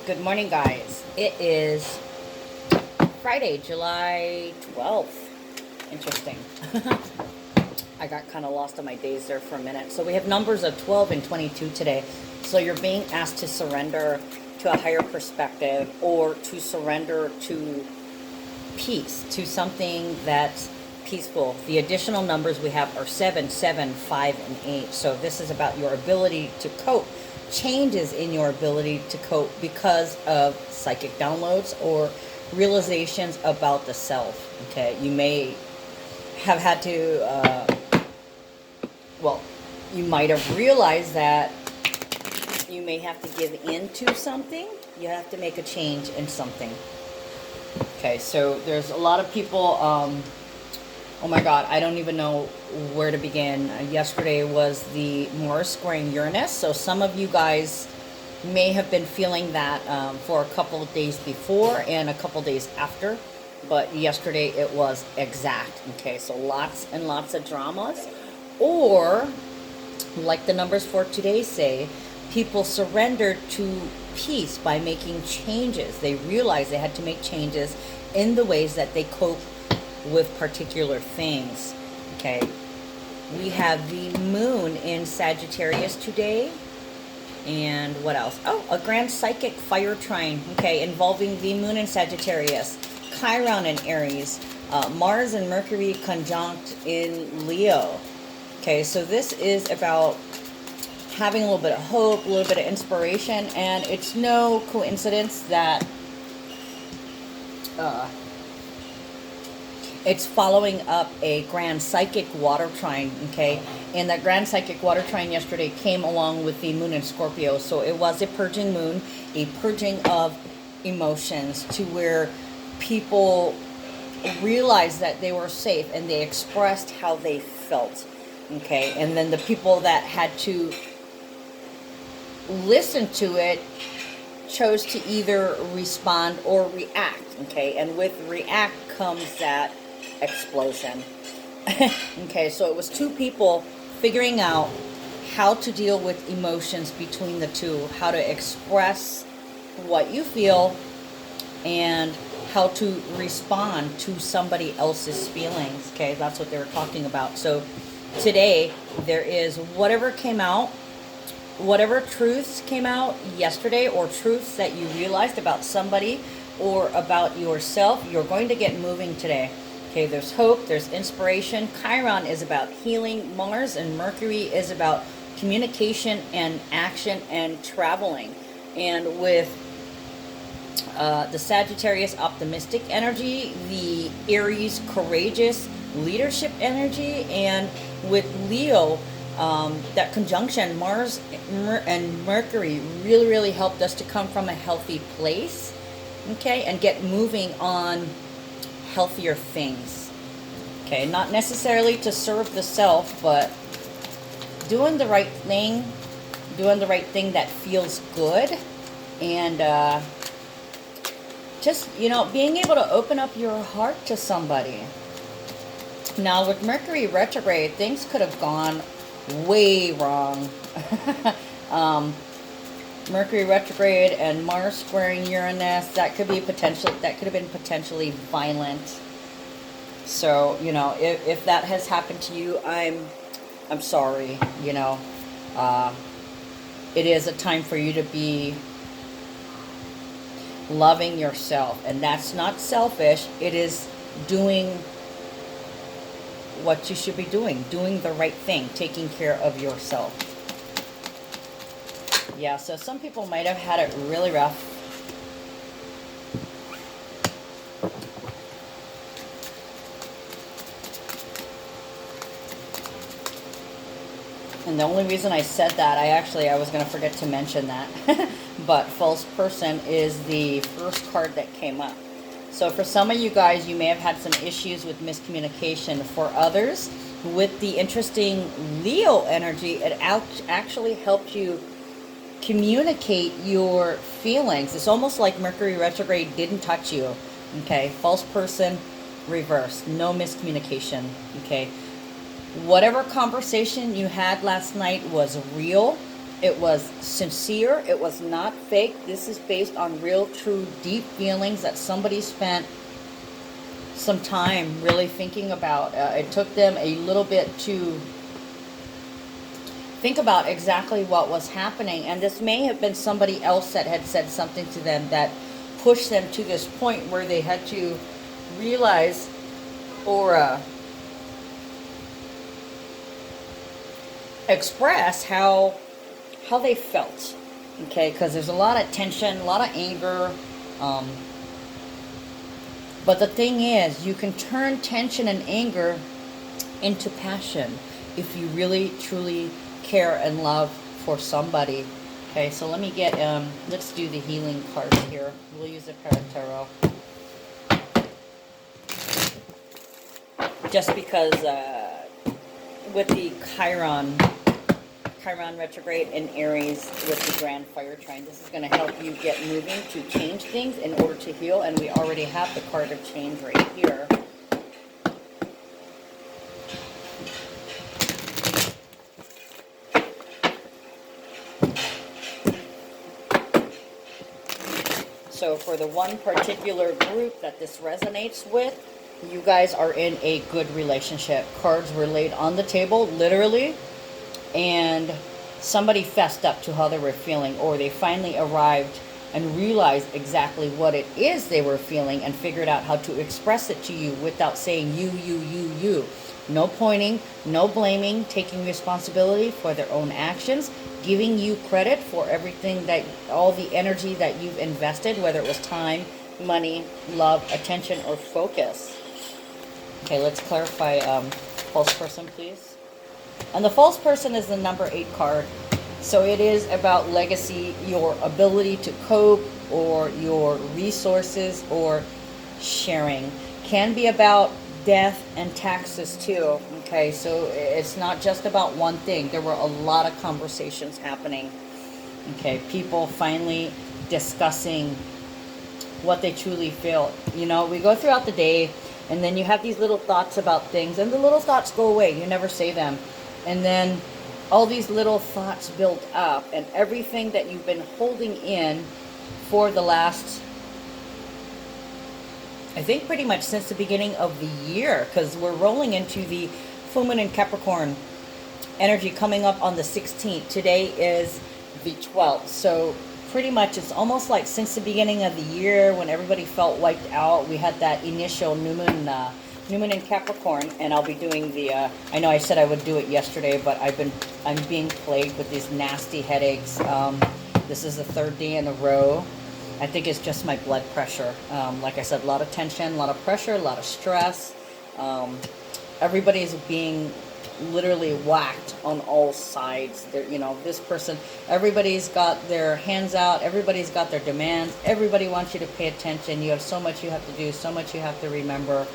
Good morning, guys. It is Friday, July 12th. Interesting. I got kind of lost on my days there for a minute. So we have numbers of 12 and 22 today. So you're being asked to surrender to a higher perspective or to surrender to peace, to something that's peaceful. The additional numbers we have are 7, 7, 5, and 8. So this is about your ability to cope. Changes in your ability to cope because of psychic downloads or realizations about the self. Okay, you may have had to, well, you might have realized that you may have to give in to something. You have to make a change in something. Okay, so there's a lot of people, oh my God, I don't even know where to begin. Yesterday was the Mars squaring Uranus, so some of you guys may have been feeling that for a couple of days before and a couple of days after, but yesterday it was exact. Okay, so lots and lots of dramas, or like the numbers for today say, people surrendered to peace by making changes. They realized they had to make changes in the ways that they cope with particular things. Okay, we have the moon in Sagittarius today, and what else? Oh, a grand psychic fire trine, okay, involving the moon in Sagittarius, Chiron in Aries, Mars and Mercury conjunct in Leo. Okay, so this is about having a little bit of hope, a little bit of inspiration, and it's no coincidence that it's following up a grand psychic water trine, okay? And that grand psychic water trine yesterday came along with the moon in Scorpio, so it was a purging moon, a purging of emotions to where people realized that they were safe and they expressed how they felt, okay? And then the people that had to listen to it chose to either respond or react, okay? And with react comes that explosion. Okay, so it was two people figuring out how to deal with emotions between the two, how to express what you feel and how to respond to somebody else's feelings. Okay, that's what they were talking about. So today there is whatever came out, whatever truths came out yesterday, or truths that you realized about somebody or about yourself, you're going to get moving today. Okay, there's hope, there's inspiration. Chiron is about healing. Mars and Mercury is about communication and action and traveling. And with the Sagittarius optimistic energy, the Aries courageous leadership energy, and with Leo, that conjunction, Mars and Mercury really helped us to come from a healthy place, okay, and get moving on healthier things. Okay, not necessarily to serve the self, but doing the right thing that feels good, and just, you know, being able to open up your heart to somebody. Now with Mercury retrograde, things could have gone way wrong. Mercury retrograde and Mars squaring Uranus, that could have been potentially violent. So, you know, if that has happened to you, I'm sorry, you know. It is a time for you to be loving yourself, and that's not selfish. It is doing what you should be doing the right thing, taking care of yourself. Yeah, so some people might have had it really rough. And the only reason I said that, I was going to forget to mention that. But false person is the first card that came up. So for some of you guys, you may have had some issues with miscommunication. For others, with the interesting Leo energy, it actually helped you communicate your feelings. It's almost like Mercury retrograde didn't touch you. Okay, false person reversed, no miscommunication. Okay, whatever conversation you had last night was real It was sincere. It was not fake. This is based on real, true, deep feelings that somebody spent some time really thinking about. It took them a little bit to think about exactly what was happening. And this may have been somebody else that had said something to them that pushed them to this point where they had to realize or express how they felt. Okay, because there's a lot of tension, a lot of anger. But the thing is, you can turn tension and anger into passion if you really, truly care and love for somebody. Okay, so let me get, let's do the healing cards here. We'll use a pair of tarot. Just because with the Chiron retrograde in Aries with the Grand Fire Trine, this is going to help you get moving to change things in order to heal. And we already have the card of change right here. So for the one particular group that this resonates with, you guys are in a good relationship. Cards were laid on the table, literally, and somebody fessed up to how they were feeling, or they finally arrived and realized exactly what it is they were feeling and figured out how to express it to you without saying you. No pointing, no blaming, taking responsibility for their own actions, giving you credit for everything that, all the energy that you've invested, whether it was time, money, love, attention, or focus. Okay, let's clarify false person, please. And the false person is the number 8 card. So it is about legacy, your ability to cope, or your resources, or sharing. Can be about death and taxes too. Okay, so it's not just about one thing. There were a lot of conversations happening. Okay, people finally discussing what they truly feel. You know, we go throughout the day, and then you have these little thoughts about things, and the little thoughts go away. You never say them. And then all these little thoughts build up, and everything that you've been holding in for the last, I think pretty much since the beginning of the year, because we're rolling into the full moon in Capricorn energy coming up on the 16th. Today is the 12th. So pretty much it's almost like since the beginning of the year when everybody felt wiped out, we had that initial new moon in Capricorn, and I'll be doing the, I know I said I would do it yesterday, but I'm being plagued with these nasty headaches. This is the 3rd day in a row. I think it's just my blood pressure. Like I said, a lot of tension, a lot of pressure, a lot of stress. Everybody's being literally whacked on all sides. They're, you know, this person, everybody's got their hands out, everybody's got their demands, everybody wants you to pay attention. You have so much you have to do, so much you have to remember.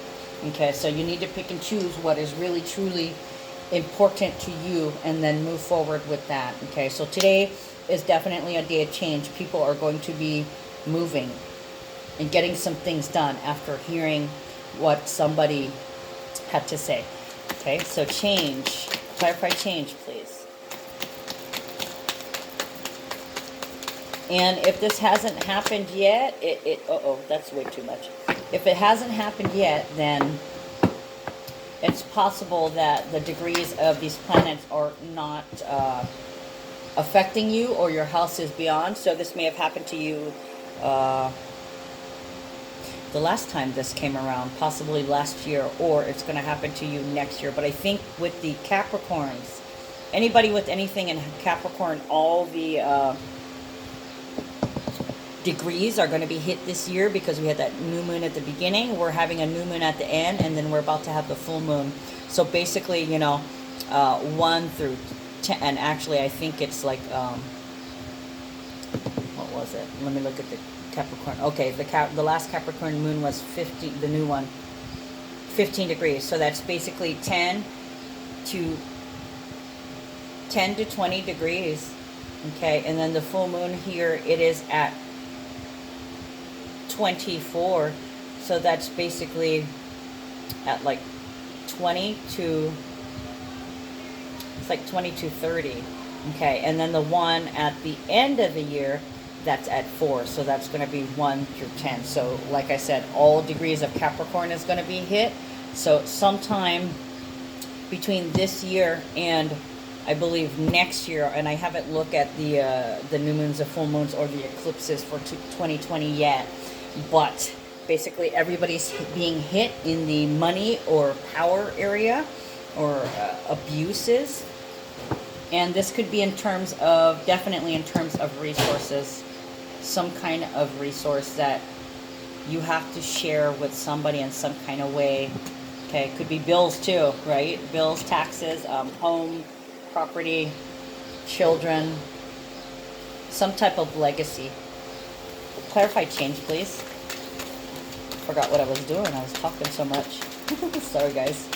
Okay, so you need to pick and choose what is really truly important to you and then move forward with that. Okay, so today is definitely a day of change. People are going to be moving and getting some things done after hearing what somebody had to say. Okay, so change. Clarify change, please. And if this hasn't happened yet, that's way too much. If it hasn't happened yet, then it's possible that the degrees of these planets are not affecting you, or your house is beyond. So this may have happened to you the last time this came around, possibly last year, or it's going to happen to you next year. But I think with the Capricorns, anybody with anything in Capricorn, all the degrees are going to be hit this year, because we had that new moon at the beginning, we're having a new moon at the end, and then we're about to have the full moon. So basically, you know, 1 through 10, and actually I think it's like, what was it? Let me look at the Capricorn. Okay, the last Capricorn moon was 15, the new one, 15 degrees. So that's basically 10 to 20 degrees. Okay, and then the full moon here, it is at 24. So that's basically at like 20 to, it's like 20 to 30. Okay, and then the one at the end of the year, that's at 4. So that's going to be 1 through 10. So like I said, all degrees of Capricorn is going to be hit. So sometime between this year and I believe next year, and I haven't looked at the new moons, the full moons, or the eclipses for 2020 yet, but basically everybody's being hit in the money or power area, or abuses. And this could be in terms of, definitely in terms of resources, some kind of resource that you have to share with somebody in some kind of way. Okay, could be bills too, right? Bills, taxes, home, property, children, some type of legacy. Clarify change, please. Forgot what I was doing. I was talking so much. Sorry, guys.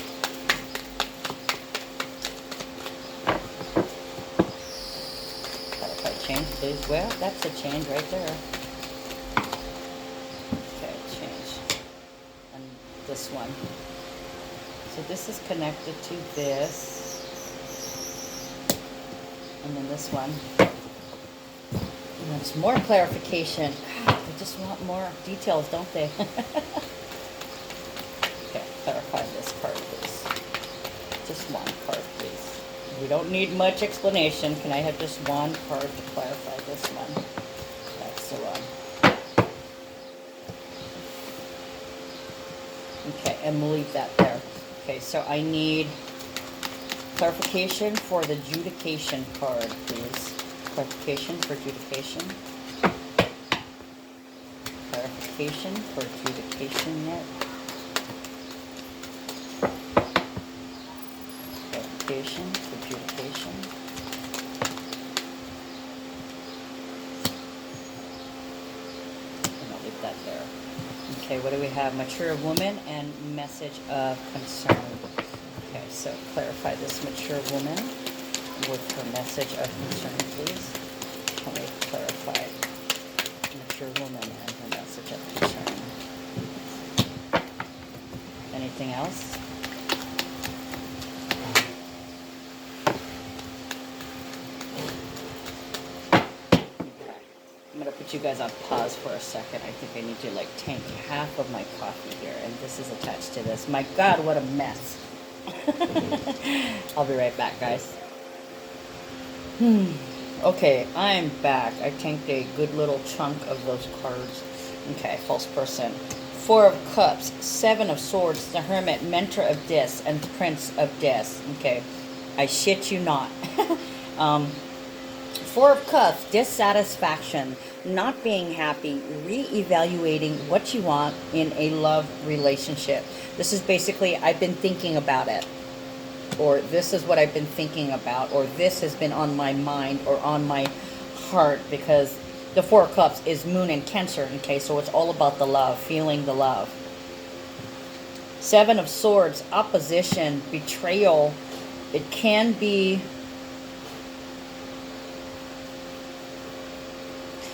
Clarify change, please. Well, that's a change right there. Okay, change. And this one. So this is connected to this. And then this one. And there's more clarification. God, they just want more details, don't they? Okay, clarify this card, please. Just one card, please. We don't need much explanation. Can I have just one card to clarify this one? That's the one. Okay, and we'll leave that there. Okay, so I need clarification for the adjudication card, please. Clarification for adjudication. Clarification for adjudication yet. Clarification for adjudication. And I'll leave that there. Okay, what do we have? Mature woman and message of concern. Okay, so clarify this mature woman with her message of concern, please. Can we clarify mature woman and her message of concern? Anything else? Okay. I'm going to put you guys on pause for a second. I think I need to like tank half of my coffee here, and this is attached to this. My God, what a mess. I'll be right back, guys. Okay, I'm back. I tanked a good little chunk of those cards. Okay, false person. 4 of Cups, 7 of Swords, the Hermit, Mentor of Dis, and Prince of Dis. Okay, I shit you not. 4 of Cups, dissatisfaction, not being happy, re-evaluating what you want in a love relationship. This is basically, I've been thinking about it, or this is what I've been thinking about, or this has been on my mind or on my heart, because the 4 of Cups is Moon and Cancer, okay, so it's all about the love, feeling the love. 7 of Swords, opposition, betrayal. It can be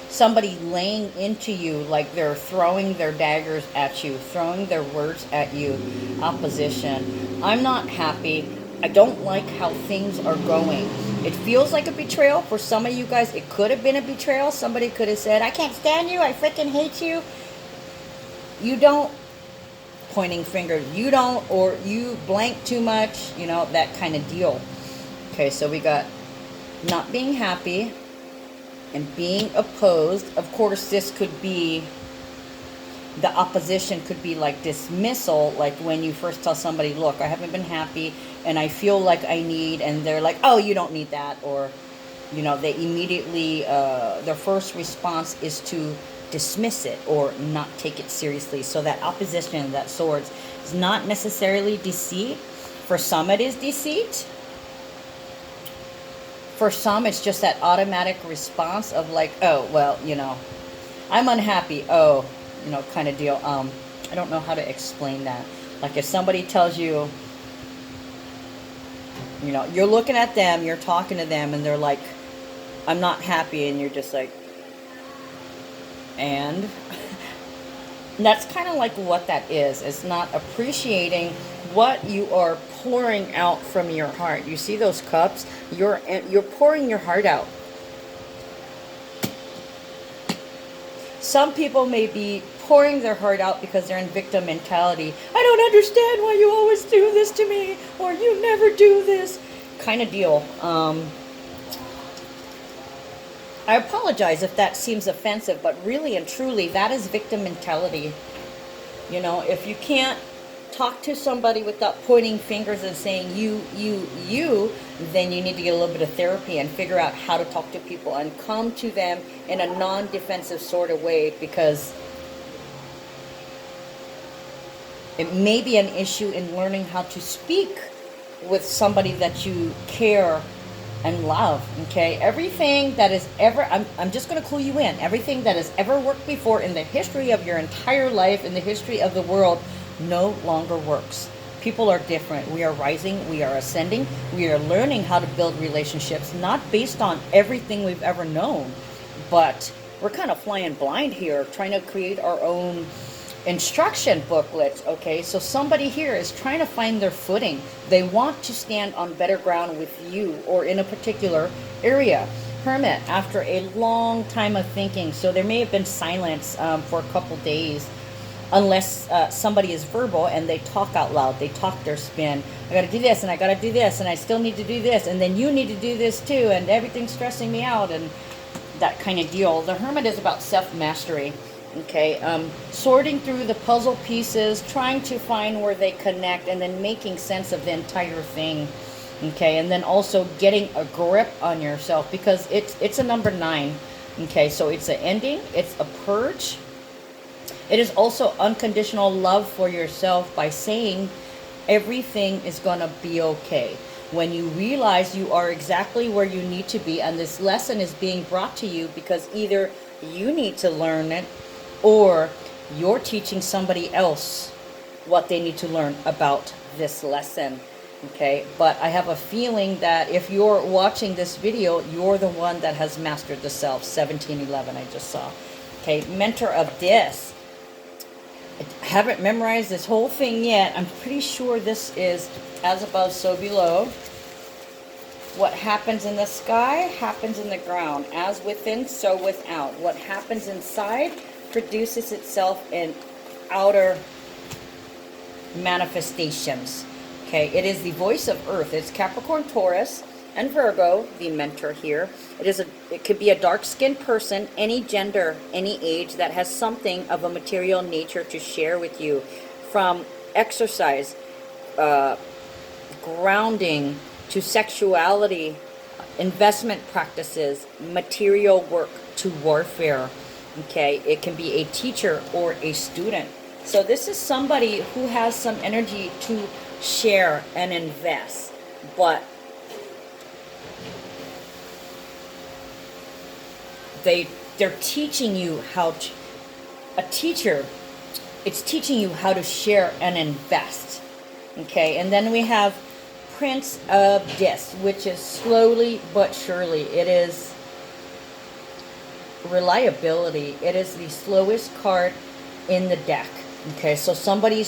somebody laying into you, like they're throwing their daggers at you, throwing their words at you. Opposition. I'm not happy. I don't like how things are going. It feels like a betrayal. For some of you guys, it could have been a betrayal. Somebody could have said, I can't stand you. I freaking hate you. You don't. Pointing finger. You don't. Or you blank too much. You know, that kind of deal. Okay, so we got not being happy and being opposed. Of course, this could be, the opposition could be like dismissal, like when you first tell somebody, look, I haven't been happy and I feel like I need, and they're like, oh, you don't need that, or, you know, they immediately, their first response is to dismiss it or not take it seriously. So that opposition, that Swords, is not necessarily deceit. For some, it is deceit. For some, it's just that automatic response of like, oh, well, you know, I'm unhappy. Oh, you know, kind of deal. I don't know how to explain that. Like if somebody tells you, you know, you're looking at them, you're talking to them, and they're like, I'm not happy, and you're just like, and that's kind of like what that is. It's not appreciating what you are pouring out from your heart. You see those cups? You're pouring your heart out. Some people may be pouring their heart out because they're in victim mentality. I don't understand why you always do this to me, or you never do this kind of deal. I apologize if that seems offensive, but really and truly, that is victim mentality. You know, if you can't talk to somebody without pointing fingers and saying you, then you need to get a little bit of therapy and figure out how to talk to people and come to them in a non-defensive sort of way, because it may be an issue in learning how to speak with somebody that you care and love. Okay, everything that is ever, I'm just going to clue you in, everything that has ever worked before in the history of your entire life, in the history of the world, no longer works. People are different. We are rising, we are ascending, we are learning how to build relationships, not based on everything we've ever known, but we're kind of flying blind here, trying to create our own instruction booklets. Okay, so somebody here is trying to find their footing. They want to stand on better ground with you or in a particular area. Hermit, after a long time of thinking, so there may have been silence for a couple days, unless somebody is verbal and they talk out loud, they talk their spin. I gotta do this and I gotta do this and I still need to do this and then you need to do this too and everything's stressing me out and that kind of deal. The Hermit is about self-mastery. Okay, sorting through the puzzle pieces, trying to find where they connect, and then making sense of the entire thing. Okay, and then also getting a grip on yourself, because it's a number 9. Okay, so it's an ending, it's a purge. It is also unconditional love for yourself by saying everything is gonna be okay. When you realize you are exactly where you need to be, and this lesson is being brought to you because either you need to learn it or you're teaching somebody else what they need to learn about this lesson. Okay, but I have a feeling that if you're watching this video, you're the one that has mastered the self. 1711 I just saw. Okay, mentor of this. I haven't memorized this whole thing yet. I'm pretty sure this is as above, so below. What happens in the sky happens in the ground. As within, so without. What happens inside produces itself in outer manifestations. Okay, it is the voice of Earth. It's Capricorn, Taurus, and Virgo, the mentor here. It could be a dark-skinned person, any gender, any age, that has something of a material nature to share with you, from exercise, grounding, to sexuality, investment practices, material work, to warfare. Okay, it can be a teacher or a student. So this is somebody who has some energy to share and invest, but they're teaching you how to, a teacher, it's teaching you how to share and invest. Okay, and then we have Prince of Discs, which is slowly but surely. It is reliability. It is the slowest card in the deck. Okay, so somebody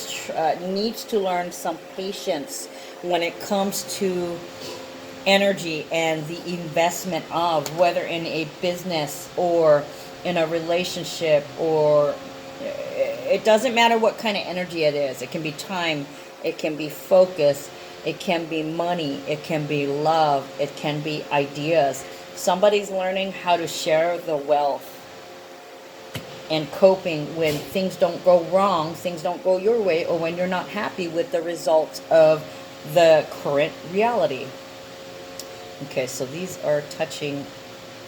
needs to learn some patience when it comes to energy and the investment of, whether in a business or in a relationship, or it doesn't matter what kind of energy it is. It can be time, it can be focus, it can be money, it can be love, it can be ideas. Somebody's learning how to share the wealth and coping when things don't go wrong, things don't go your way, or when you're not happy with the results of the current reality. Okay, so these are touching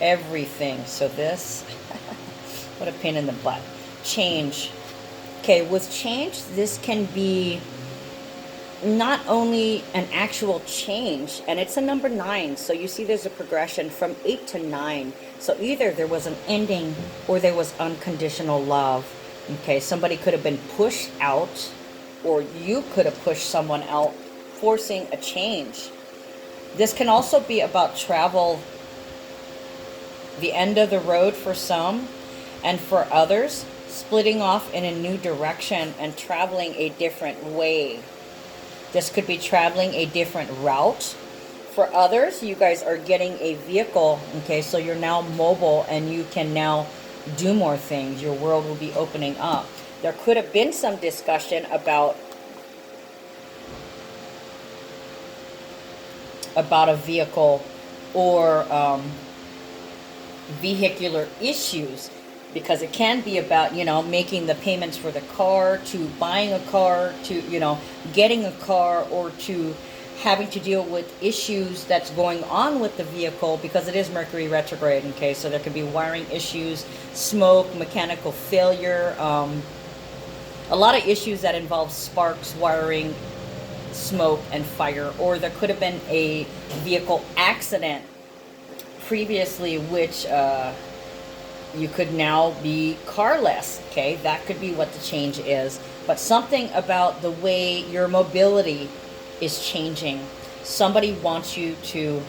everything. So this, what a pain in the butt. Change. Okay, with change, this can be not only an actual change, and it's a number 9, so you see there's a progression from 8 to 9. So either there was an ending or there was unconditional love. Okay, somebody could have been pushed out, or you could have pushed someone out, forcing a change. This can also be about travel, the end of the road for some, and for others, splitting off in a new direction and traveling a different way. This could be traveling a different route. For others, you guys are getting a vehicle, okay? So you're now mobile and you can now do more things. Your world will be opening up. There could have been some discussion about a vehicle or vehicular issues, because it can be about, you know, making the payments for the car, to buying a car, to, you know, getting a car, or to having to deal with issues that's going on with the vehicle, because it is Mercury retrograde, okay? So there could be wiring issues, smoke, mechanical failure, a lot of issues that involve sparks, wiring, smoke, and fire. Or there could have been a vehicle accident previously, which you could now be carless, okay? That could be what the change is. But something about the way your mobility is changing. Somebody wants you to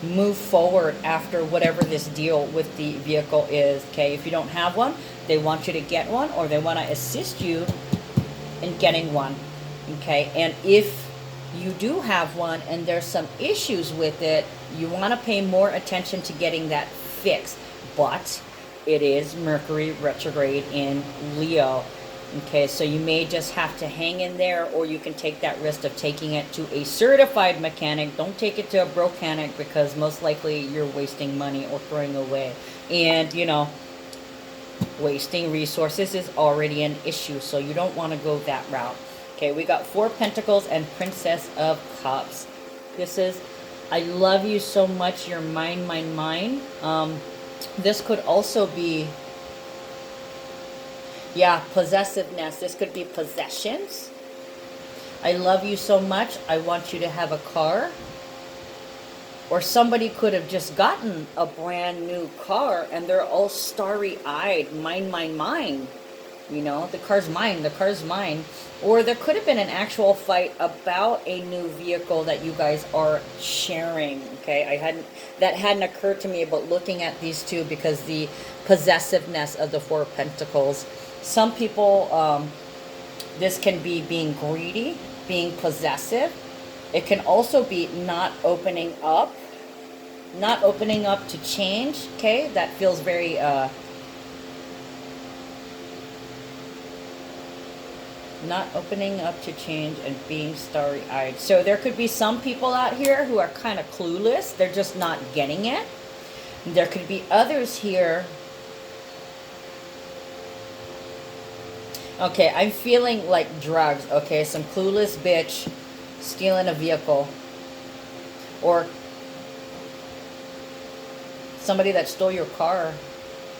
move forward after whatever this deal with the vehicle is, okay? If you don't have one, they want you to get one, or they want to assist you in getting one, okay? And if you do have one and there's some issues with it, you want to pay more attention to getting that fixed. But it is Mercury retrograde in Leo, okay? So you may just have to hang in there, or you can take that risk of taking it to a certified mechanic. Don't take it to a brokanic, because most likely you're wasting money or throwing away. And, you know, wasting resources is already an issue, so you don't want to go that route. Okay, we got Four Pentacles and Princess of Cups. This is, I love you so much, you're mine, mine, mine. This could also be, yeah, possessiveness. This could be possessions. I love you so much, I want you to have a car. Or somebody could have just gotten a brand new car and they're all starry-eyed, mine, mine, mine. You know, the car's mine, the car's mine. Or there could have been an actual fight about a new vehicle that you guys are sharing, okay? That hadn't occurred to me about looking at these two, because the possessiveness of the Four of Pentacles. Some people, this can be being greedy, being possessive. It can also be not opening up to change, okay? That feels very, not opening up to change and being starry-eyed. So there could be some people out here who are kind of clueless. They're just not getting it. There could be others here. Okay, I'm feeling like drugs, okay? Some clueless bitch stealing a vehicle. Or somebody that stole your car.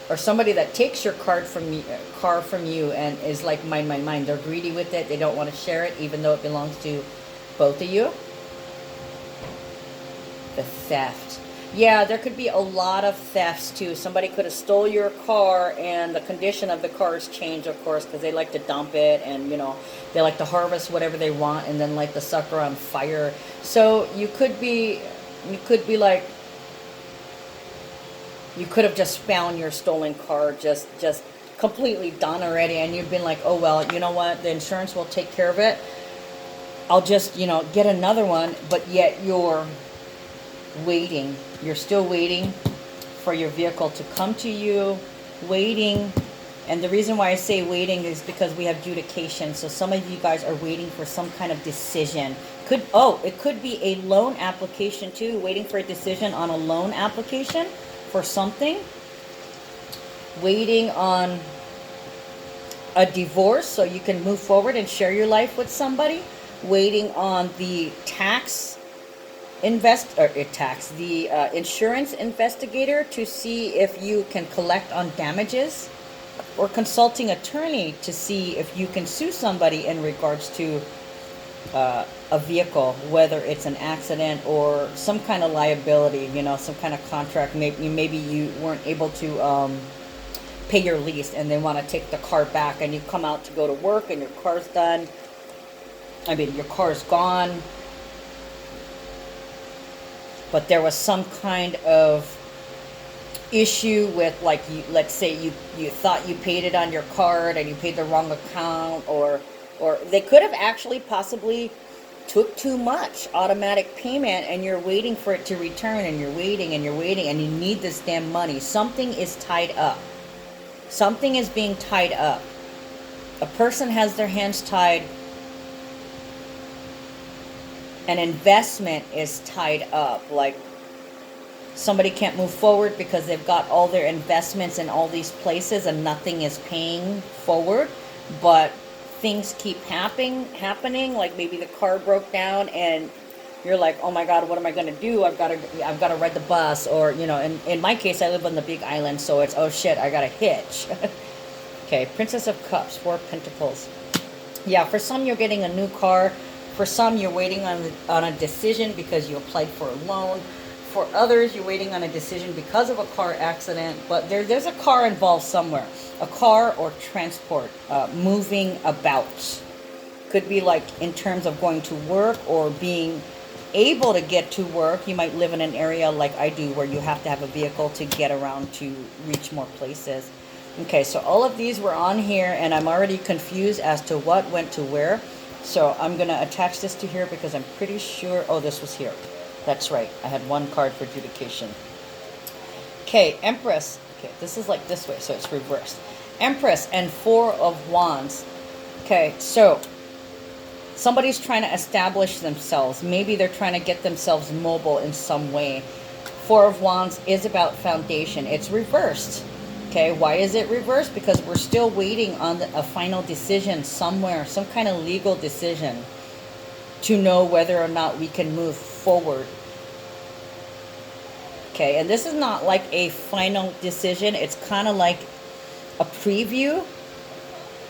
Or somebody that takes your car from you and is like, mine, mine, mine. They're greedy with it. They don't want to share it, even though it belongs to both of you. The theft. Yeah, there could be a lot of thefts too. Somebody could have stole your car, and the condition of the car has changed, of course, because they like to dump it, and, you know, they like to harvest whatever they want and then light the sucker on fire. So you could be like, you could have just found your stolen car just completely done already, and you've been like, oh, well, you know what, the insurance will take care of it. I'll just, you know, get another one. But yet you're waiting. You're still waiting for your vehicle to come to you, waiting. And the reason why I say waiting is because we have adjudication. So some of you guys are waiting for some kind of decision. It could be a loan application too, waiting for a decision on a loan application for something, waiting on a divorce so you can move forward and share your life with somebody, waiting on the insurance investigator to see if you can collect on damages, or consulting attorney to see if you can sue somebody in regards to a vehicle, whether it's an accident or some kind of liability, you know, some kind of contract. Maybe you weren't able to pay your lease and they want to take the car back, and you come out to go to work and your car's done. Your car's gone. But there was some kind of issue with, like, let's say you thought you paid it on your card and you paid the wrong account, or Or they could have actually possibly took too much automatic payment, and you're waiting for it to return, and you're waiting and you're waiting, and you need this damn money. Something is tied up. Something is being tied up. A person has their hands tied. An investment is tied up. Like somebody can't move forward because they've got all their investments in all these places and nothing is paying forward. But things keep happening. Like maybe the car broke down and you're like, oh my God, what am I going to do? I've got to ride the bus. Or, you know, in my case, I live on the Big Island, so it's, oh shit, I got to hitch. Okay, Princess of Cups, 4 of Pentacles. Yeah, for some, you're getting a new car. For some, you're waiting on a decision because you applied for a loan. For others, you're waiting on a decision because of a car accident. But there's a car involved somewhere. A car or transport, moving about. Could be like in terms of going to work or being able to get to work. You might live in an area like I do where you have to have a vehicle to get around to reach more places. Okay, so all of these were on here, and I'm already confused as to what went to where. So I'm going to attach this to here because I'm pretty sure... Oh, this was here. That's right. I had one card for adjudication. Okay, Empress. Okay, this is like this way, so it's reversed. Empress and 4 of Wands. Okay, so somebody's trying to establish themselves. Maybe they're trying to get themselves mobile in some way. 4 of Wands is about foundation. It's reversed. Okay, why is it reversed? Because we're still waiting on a final decision somewhere, some kind of legal decision to know whether or not we can move forward. Okay, and this is not like a final decision. It's kind of like a preview,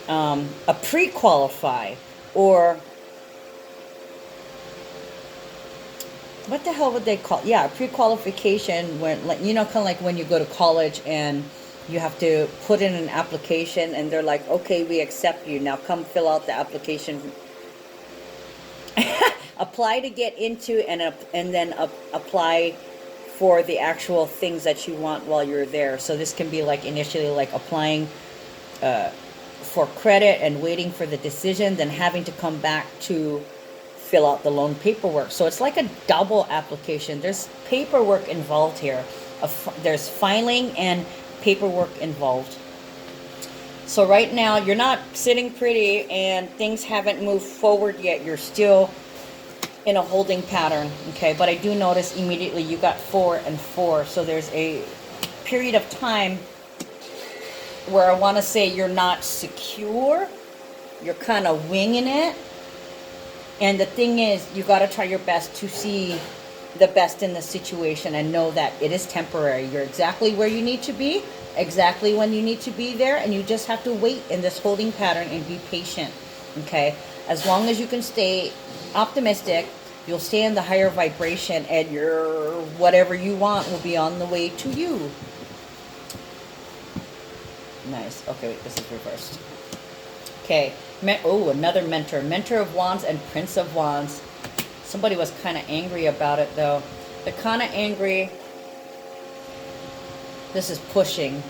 a pre-qualify, or what the hell would they call? Yeah, pre-qualification, when, like, you know, kind of like when you go to college and you have to put in an application and they're like, okay, we accept you. Now come fill out the application. Apply to get into and then apply for the actual things that you want while you're there. So this can be like initially like applying for credit and waiting for the decision, then having to come back to fill out the loan paperwork. So it's like a double application. There's paperwork involved here. There's filing and paperwork involved. So right now you're not sitting pretty and things haven't moved forward yet. You're still in a holding pattern. Okay, but I do notice immediately you got 4 and 4. So there's a period of time where I want to say you're not secure. You're kind of winging it. And the thing is, you got to try your best to see the best in the situation and know that it is temporary. You're exactly where you need to be, exactly when you need to be there, and you just have to wait in this holding pattern and be patient. Okay, as long as you can stay optimistic, you'll stay in the higher vibration, and your whatever you want will be on the way to you. Nice. Okay, wait, this is reversed. Okay, oh, another mentor of Wands and Prince of Wands. Somebody was kind of angry about it, though. They're kind of angry. This is pushing.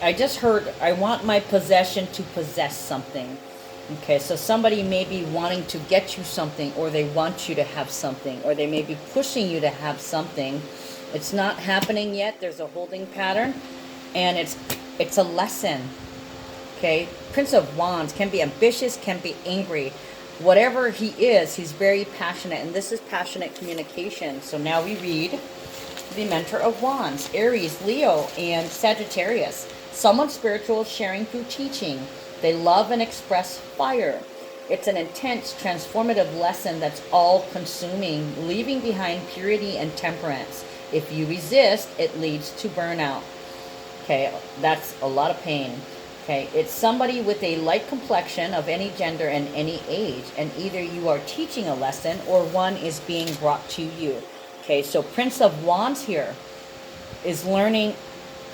I just heard, I want my possession to possess something. Okay, so somebody may be wanting to get you something, or they want you to have something, or they may be pushing you to have something. It's not happening yet. There's a holding pattern, and it's a lesson. Okay, Prince of Wands can be ambitious, can be angry. Whatever he is, he's very passionate, and this is passionate communication. So now we read the Mentor of Wands, Aries, Leo, and Sagittarius. Someone spiritual sharing through teaching. They love and express fire. It's an intense, transformative lesson that's all-consuming, leaving behind purity and temperance. If you resist, it leads to burnout. Okay, that's a lot of pain. Okay, it's somebody with a light complexion of any gender and any age, and either you are teaching a lesson or one is being brought to you. Okay, so Prince of Wands here is learning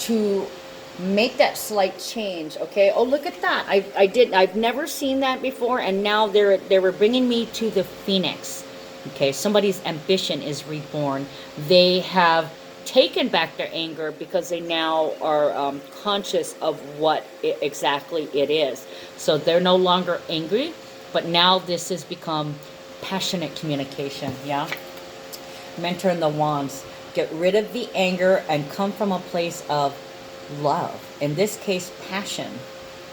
to make that slight change. Okay, oh, look at that. I've never seen that before, and now they were bringing me to the Phoenix. Okay, somebody's ambition is reborn. They have taken back their anger because they now are conscious of what exactly it is. So they're no longer angry, but now this has become passionate communication. Yeah. Mentor in the wands. Get rid of the anger and come from a place of love. In this case, passion.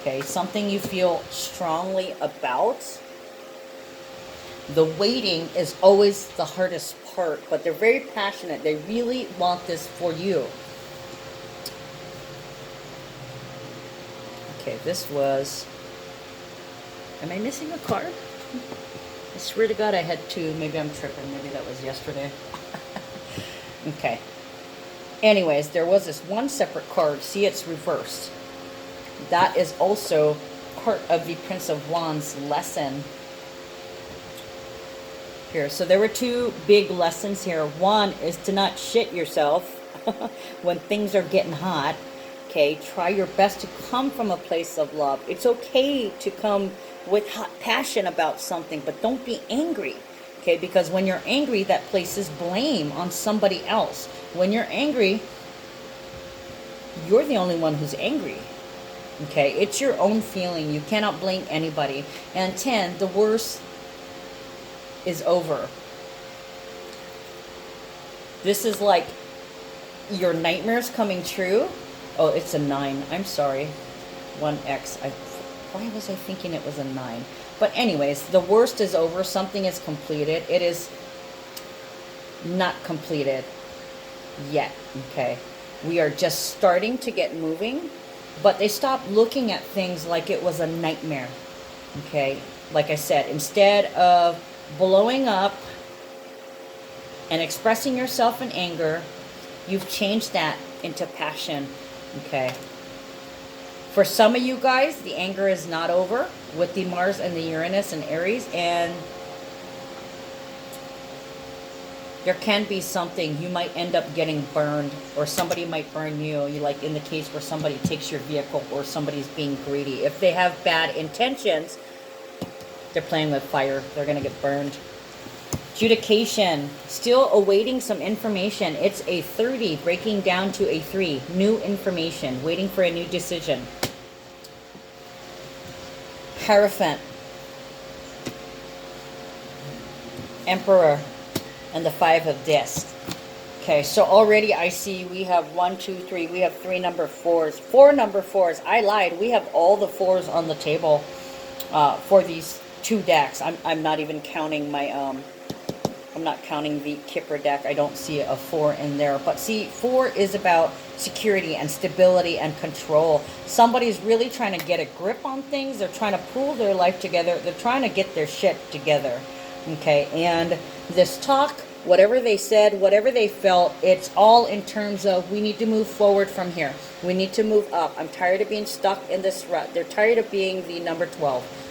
Okay, something you feel strongly about. The waiting is always the hardest part, but they're very passionate. They really want this for you. Okay, this was... Am I missing a card? I swear to God I had two. Maybe I'm tripping. Maybe that was yesterday. Okay. Anyways, there was this one separate card. See, it's reversed. That is also part of the Prince of Wands lesson here. So there were two big lessons here. One is to not shit yourself when things are getting hot. Okay, try your best to come from a place of love. It's okay to come with hot passion about something, but don't be angry. Okay, because when you're angry, that places blame on somebody else. When you're angry, you're the only one who's angry. Okay, it's your own feeling. You cannot blame anybody. And 10, the worst is over. This is like your nightmares coming true. Oh, it's a 9. I'm sorry. 1x. Why was I thinking it was a 9? But anyways, the worst is over. Something is completed. It is not completed yet. Okay. We are just starting to get moving. But they stopped looking at things like it was a nightmare. Okay. Like I said, instead of blowing up and expressing yourself in anger, you've changed that into passion. Okay. For some of you guys, the anger is not over with the Mars and the Uranus and Aries, and there can be something. You might end up getting burned, or somebody might burn you. You, like in the case where somebody takes your vehicle or somebody's being greedy. If they have bad intentions, they're playing with fire. They're going to get burned. Adjudication. Still awaiting some information. It's a 30 breaking down to a 3. New information. Waiting for a new decision. Hierophant. Emperor. And the 5 of discs. Okay, so already I see we have 1, 2, 3. We have 3 number 4s. 4 number 4s. I lied. We have all the 4s on the table for these 2 decks. I'm not even counting my I'm not counting the Kipper deck. I don't see a 4 in there. But see, 4 is about security and stability and control. Somebody's really trying to get a grip on things. They're trying to pull their life together. They're trying to get their shit together. Okay, and this talk, whatever they said, whatever they felt, it's all in terms of we need to move forward from here. We need to move up. I'm tired of being stuck in this rut. They're tired of being the number 12.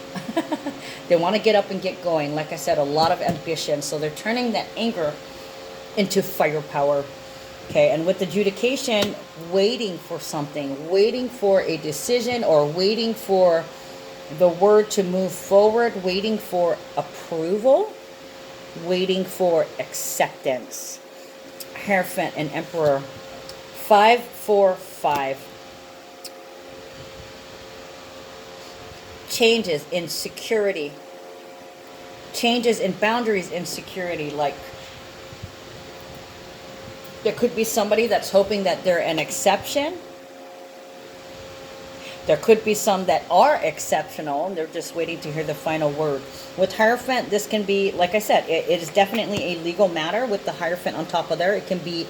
They want to get up and get going. Like I said, a lot of ambition. So they're turning that anger into firepower. Okay, and with adjudication, waiting for something, waiting for a decision, or waiting for the word to move forward, waiting for approval, waiting for acceptance. Hierophant and Emperor. 5, 4, 5. Changes in security. Changes in boundaries in security. Like, there could be somebody that's hoping that they're an exception. There could be some that are exceptional, and they're just waiting to hear the final word. With Hierophant, this can be, like I said, it is definitely a legal matter with the Hierophant on top of there. It can be,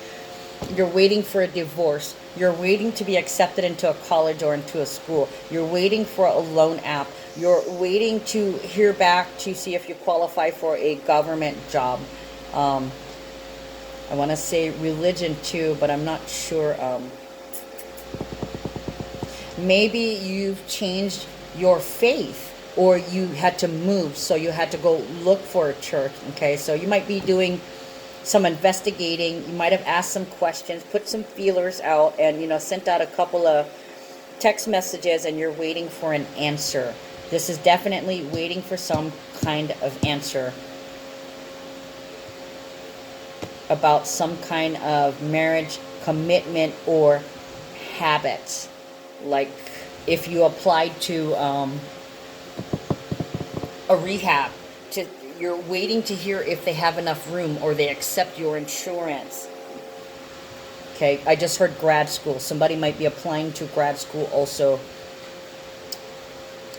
you're waiting for a divorce. You're waiting to be accepted into a college or into a school. You're waiting for a loan app. You're waiting to hear back to see if you qualify for a government job. I want to say religion too, but I'm not sure. Maybe you've changed your faith, or you had to move, so you had to go look for a church. Okay, so you might be doing some investigating. You might have asked some questions, put some feelers out, and sent out a couple of text messages, and you're waiting for an answer. This is definitely waiting for some kind of answer. about some kind of marriage commitment or habit. Like if you applied to a rehab, you're waiting to hear if they have enough room or they accept your insurance. Okay, I just heard grad school. Somebody might be applying to grad school also.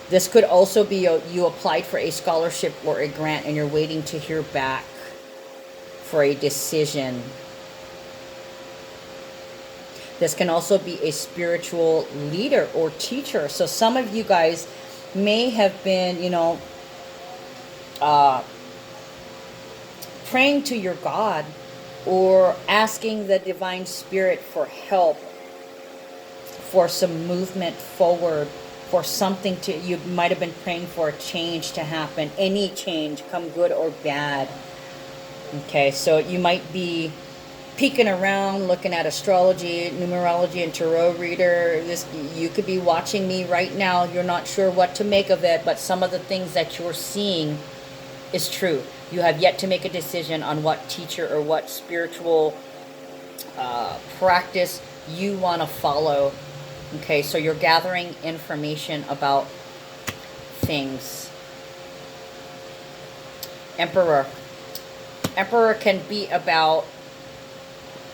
This could also be you applied for a scholarship or a grant and you're waiting to hear back for a decision. This can also be a spiritual leader or teacher. So some of you guys may have been, praying to your God or asking the divine spirit for help, for some movement forward, for something you might have been praying for a change to happen, any change, come good or bad. Okay, so you might be peeking around, looking at astrology, numerology, and tarot reader. You could be watching me right now. You're not sure what to make of it, but some of the things that you're seeing is true. You have yet to make a decision on what teacher or what spiritual practice you want to follow. Okay, so you're gathering information about things. Emperor. Emperor can be about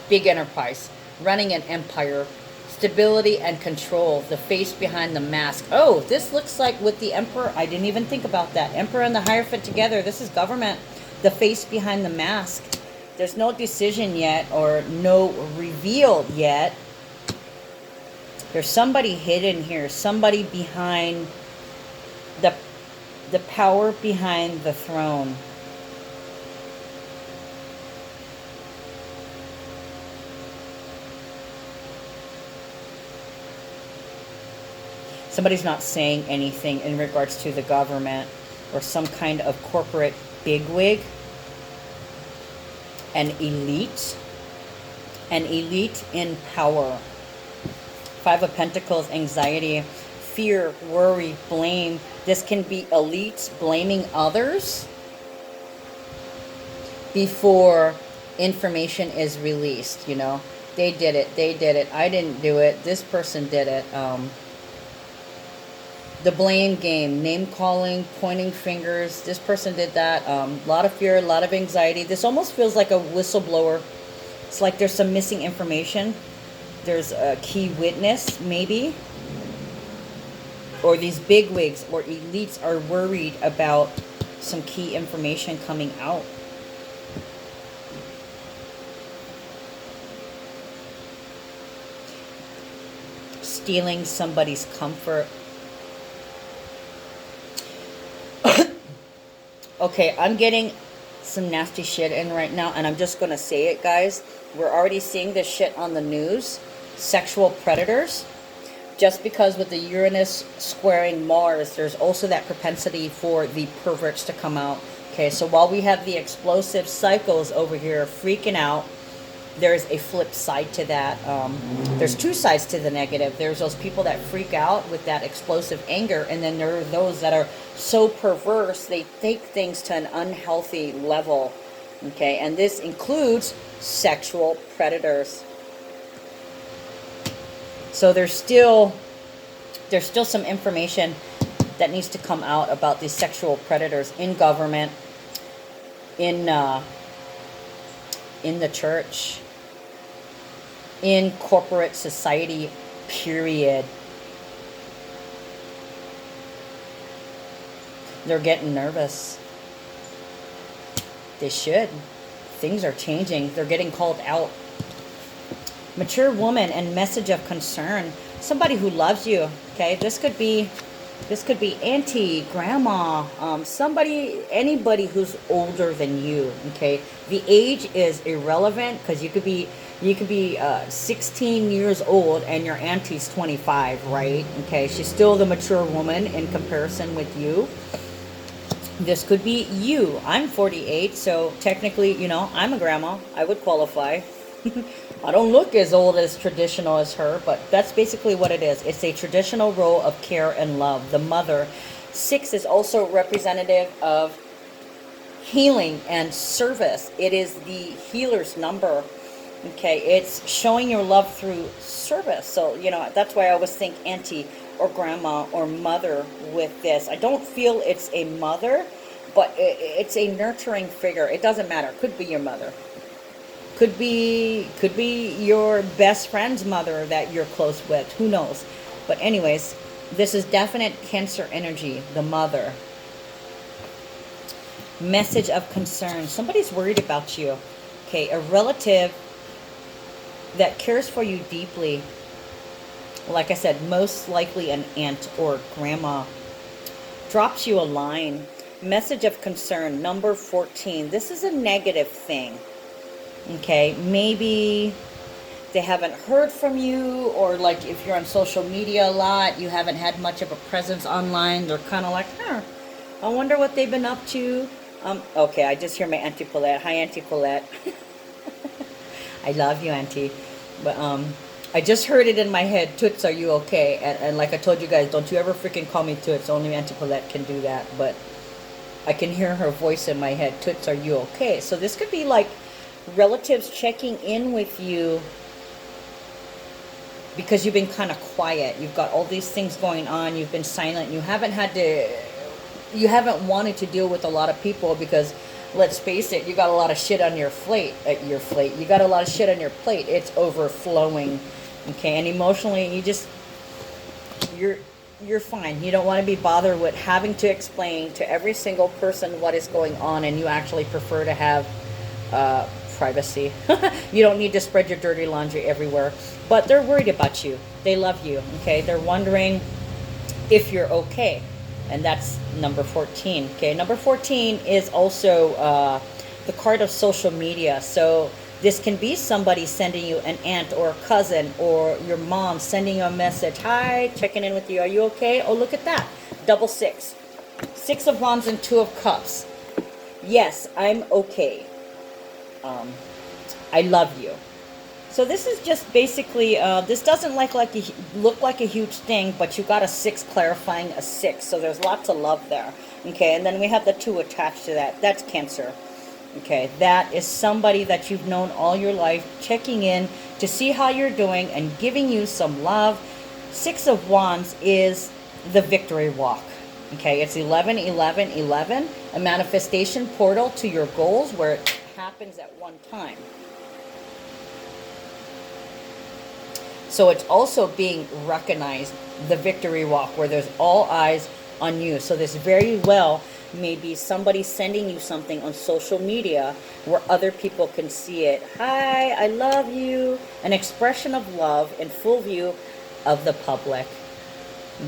big enterprise, running an empire, stability and control, the face behind the mask. Oh, this looks like with the Emperor, I didn't even think about that. Emperor and the Hierophant together, this is government, the face behind the mask. There's no decision yet or no reveal yet. There's somebody hidden here, somebody behind the power behind the throne. Somebody's not saying anything in regards to the government or some kind of corporate bigwig. An elite in power. Five of Pentacles, anxiety, fear, worry, blame. This can be elites blaming others before information is released, They did it, I didn't do it, this person did it. The blame game, name calling, pointing fingers. This person did that. A lot of fear, a lot of anxiety. This almost feels like a whistleblower. It's like there's some missing information. There's a key witness, maybe. Or these bigwigs or elites are worried about some key information coming out. Stealing somebody's comfort. Okay, I'm getting some nasty shit in right now, and I'm just going to say it, guys. We're already seeing this shit on the news. Sexual predators. Just because with the Uranus squaring Mars, there's also that propensity for the perverts to come out. Okay, so while we have the explosive psychos over here freaking out, there's a flip side to that. There's two sides to the negative. There's those people that freak out with that explosive anger, and then there are those that are so perverse they take things to an unhealthy level. Okay, and this includes sexual predators. So there's still some information that needs to come out about these sexual predators in government, in the church, in corporate society, period. They're getting nervous. They should. Things are changing. They're getting called out. Mature woman and message of concern. Somebody who loves you. Okay, this could be auntie, grandma, anybody who's older than you. Okay, the age is irrelevant because you could be 16 years old and your auntie's 25, right? Okay, she's still the mature woman in comparison with you. This could be you. I'm 48, so technically, I'm a grandma. I would qualify. I don't look as old as traditional as her, but that's basically what it is. It's a traditional role of care and love. The mother. 6 is also representative of healing and service. It is the healer's number. Okay, it's showing your love through service. So, you know, that's why I always think auntie or grandma or mother with this. I don't feel it's a mother, but it's a nurturing figure. It doesn't matter. Could be your mother. Could be your best friend's mother that you're close with. Who knows? But anyways, this is definite Cancer energy, the mother. Message of concern. Somebody's worried about you. Okay, a relative that cares for you deeply. Like I said, most likely an aunt or grandma. Drops you a line. Message of concern, number 14. This is a negative thing. Okay, maybe they haven't heard from you, or like if you're on social media a lot, you haven't had much of a presence online. They're kind of like, I wonder what they've been up to. Okay, I just hear my Auntie Paulette. Hi, Auntie Paulette. I love you, Auntie. But I just heard it in my head. Toots, are you okay? And like I told you guys, don't you ever freaking call me Toots. Only Auntie Paulette can do that. But I can hear her voice in my head. Toots, are you okay? So this could be like relatives checking in with you because you've been kind of quiet. You've got all these things going on. You've been silent. You haven't wanted to deal with a lot of people because, let's face it, you got a lot of shit on your plate. You got a lot of shit on your plate. It's overflowing. Okay, and emotionally, you're fine. You don't want to be bothered with having to explain to every single person what is going on, and you actually prefer to have privacy. You don't need to spread your dirty laundry everywhere. But they're worried about you. They love you. Okay, they're wondering if you're okay. And that's number 14. Okay, number 14 is also the card of social media. So this can be somebody sending you, an aunt or a cousin or your mom sending you a message. Hi, checking in with you. Are you okay? Oh, look at that. Double six. 6 of Wands and 2 of Cups. Yes, I'm okay. I love you. So this is just basically, this doesn't look like a huge thing, but you got a 6 clarifying a 6. So there's lots of love there. Okay, and then we have the 2 attached to that. That's Cancer. Okay, that is somebody that you've known all your life, checking in to see how you're doing and giving you some love. 6 of Wands is the victory walk. Okay, it's 11, 11, 11, a manifestation portal to your goals where it happens at one time. So it's also being recognized, the victory walk, where there's all eyes on you. So this very well may be somebody sending you something on social media where other people can see it. Hi, I love you. An expression of love in full view of the public.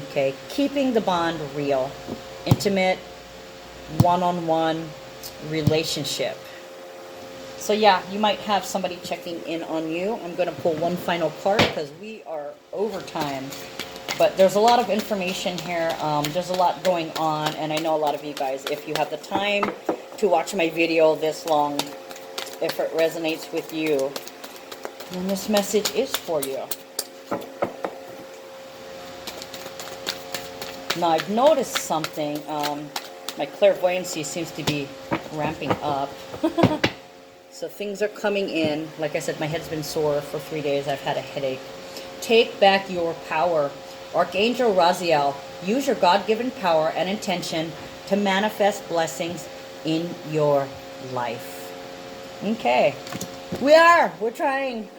Okay, keeping the bond real. Intimate, one-on-one relationship. So yeah, you might have somebody checking in on you. I'm going to pull one final card because we are over time. But there's a lot of information here. There's a lot going on. And I know a lot of you guys, if you have the time to watch my video this long, if it resonates with you, then this message is for you. Now I've noticed something. My clairvoyancy seems to be ramping up. So things are coming in. Like I said, my head's been sore for 3 days. I've had a headache. Take back your power. Archangel Raziel, use your God-given power and intention to manifest blessings in your life. Okay. We're trying.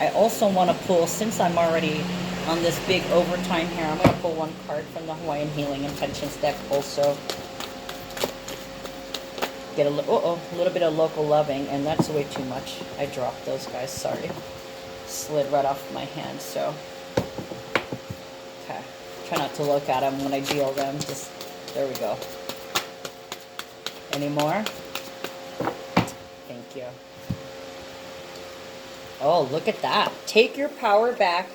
I also want to pull, since I'm already on this big overtime here, I'm going to pull one card from the Hawaiian Healing Intentions deck also. Get a little bit of local loving, and that's way too much. I dropped those guys, sorry. Slid right off my hand, so. Okay. Try not to look at them when I deal them. Just, there we go. Any more? Thank you. Oh, look at that. Take your power back,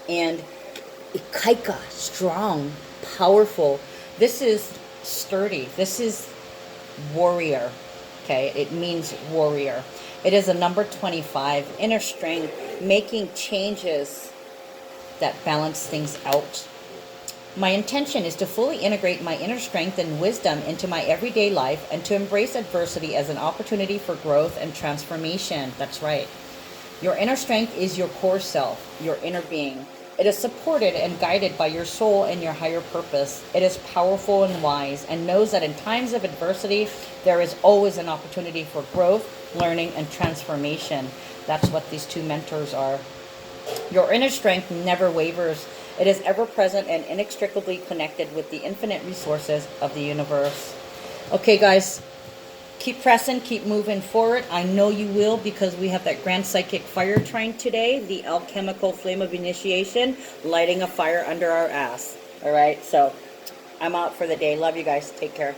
and Ikaika, strong, powerful. This is sturdy. This is warrior. Okay, it means warrior. It is a number 25. Inner strength, making changes that balance things out. My intention is to fully integrate my inner strength and wisdom into my everyday life and to embrace adversity as an opportunity for growth and transformation. That's right. Your inner strength is your core self, your inner being. It is supported and guided by your soul and your higher purpose. It is powerful and wise and knows that in times of adversity, there is always an opportunity for growth, learning, and transformation. That's what these two mentors are. Your inner strength never wavers. It is ever present and inextricably connected with the infinite resources of the universe. Okay, guys, keep pressing, keep moving forward. I know you will, because we have that grand psychic fire trine today, the alchemical flame of initiation, lighting a fire under our ass. All right, so I'm out for the day. Love you guys. Take care.